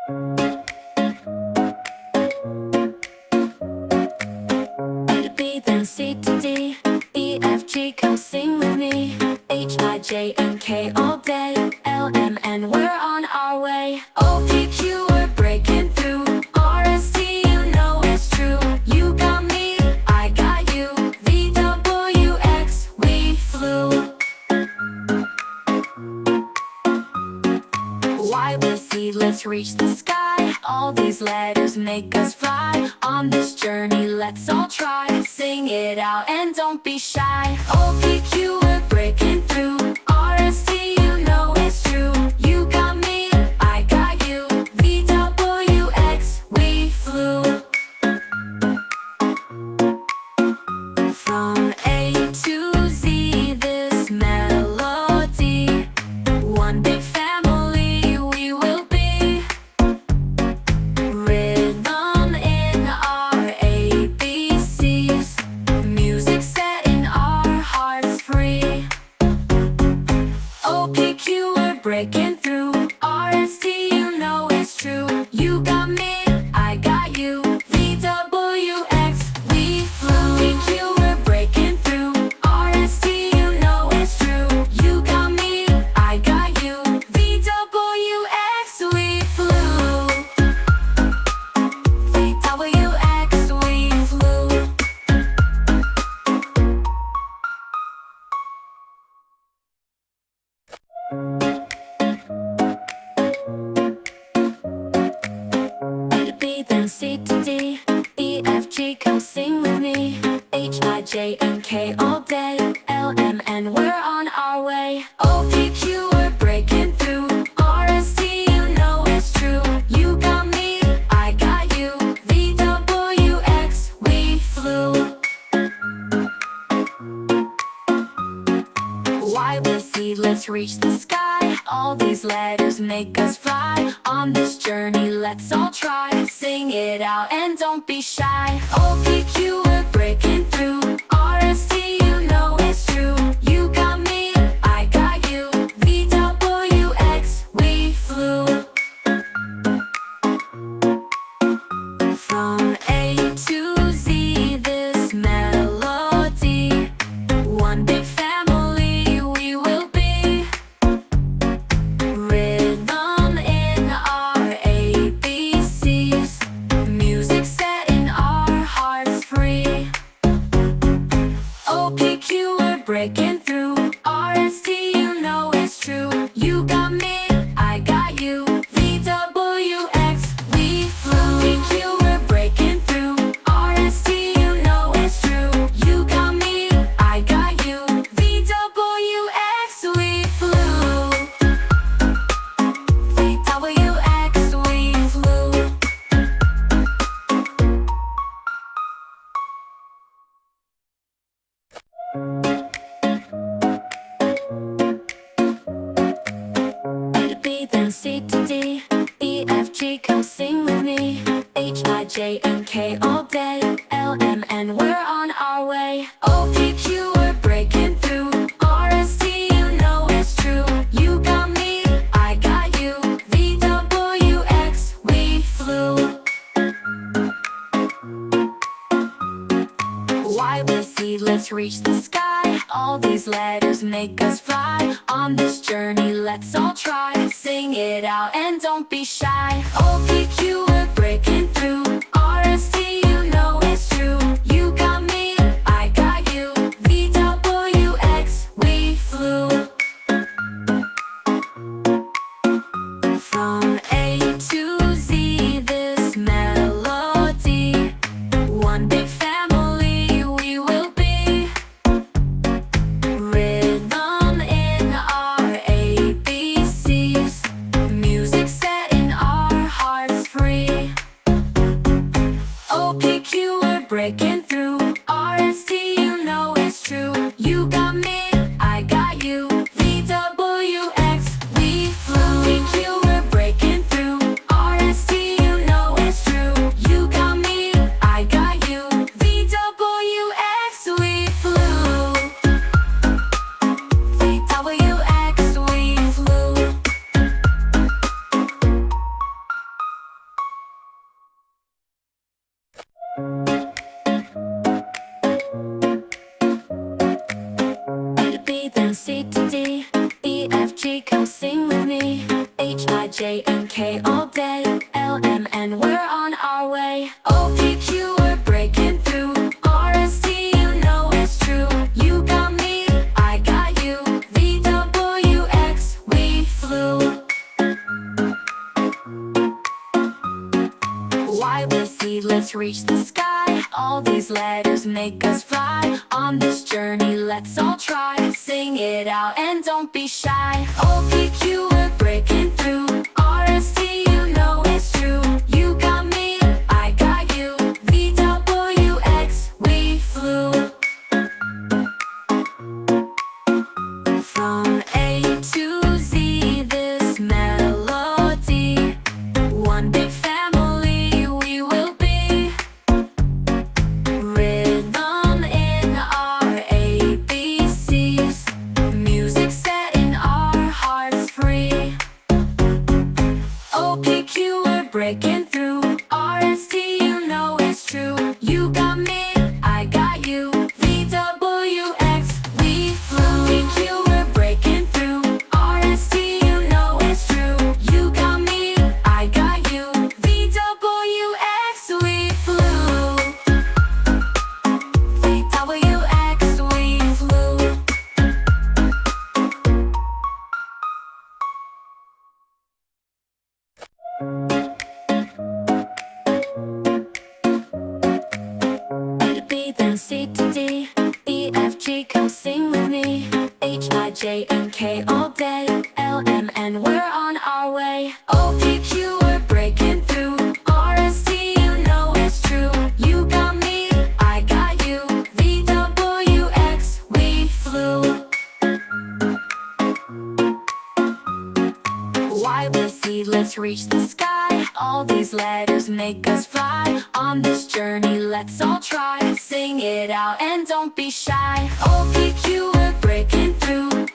A to B, then C to D, E, F, G, come sing with me. H, I, J, and K all day, L, M, N, we're on our way. O, P, Q, we're breaking through. R, S, T, you know it's true. You got me, I got you. V, W, X, we flew. Y with Z, let's reach the sky. All these letters make us fly. On this journey, let's all try. Sing it out and don't be shy. O, P, Q, we're breaking through. R, S, T, you know it's true. You got me, I got you. V, W, X, we flew. From A to Z, this melody, one big family we will be. Rhythm in our ABCs, music setting our hearts free. O, P, Q, we're breaking through. R, S, T, you know it's true. You got me, I got you. V, W, X, we flew. P, Q, we're breaking through. R, S, T, you know it's true. You got me, I got you. V, W, X, we flew. V, W, X, we flew. A to B, then C to D, E, F, G, come sing with me. H, I, J, and K all day, L, M, N, we're on our way. O, P, Q, we're breaking through. R, S, T, you know it's true. You got me, I got you. V, W, X, we flew. Y with Z, let's reach the sky. All these letters make us fly. On this journey, let's all try. Sing it out and don't be shy. O, P, Q, we're breaking through. R, S, T, you know it's true. You got me, I got you. V, W, X, we flew. From A to Z, this melody, one big family we will be. Rhythm in our ABCs, music setting our hearts free. O, P, Q, we're breaking through. R, S, T, you know it's true. You got me, I got you. V, W, X, we flew. P, Q, we're breaking through. R, S, T, you know it's true. You got me, I got you. V, W, X, we flew. V, W, X, we flew. A to B, then C to D, E, F, G, come sing with me. H, I, J, and K all day, L, M, N, we're on our way. O, P, Q, we're breaking through. R, S, T, you know it's true. You got me, I got you. V, W, X, we flew. Y with Z, let's reach the sky. All these letters make us fly. On this journey, let's all try. Sing it out and don't be shy. O, P, Q, we're breaking through. R, S, T, you know it's true. You got me, I got you. V, W, X, we flew. From A to Z, this melody, one big family we will be. Rhythm in our ABCs, music setting our hearts C to D, E, F, G, come sing with me. H, I, J, and K all day. L, M, N, we're on our way. O, P, Q, we're breaking through. R, S, T, you know it's true. You got me, I got you. V, W, X, we flew. Y, with Z, let's reach the sky. All these letters make us fly. On this journey, let's all try. Sing it out and don't be shy. O, P, Q, we're breaking through. R, S, T, you know it's true. You got me, I got you. V, W, X, we flew. From A to Z, this melody. One big family we will be. Rhythm in our ABCs. Music setting our hearts free. O, P, Q, we're breaking through. R, S, T, you know it's true. You got me, I got you. V, W, X, we flew. P, Q, we're breaking through. R, S, T, you know it's true. You got me, I got you. V, W, X, we flew. V, W, X, we flew. A to B, then C to D, E, F, G, come sing with me. H, I, J, and K all day. L, M, N, we're on our way. O, P, Q, we're breaking through. R, S, T, you know it's true. You got me, I got you. V, W, X, we flew. Y, with Z, let's reach the sky. All these letters make us fly. On this journey, let's all try. Sing it out and don't be shy. O, P, Q, we're breaking through.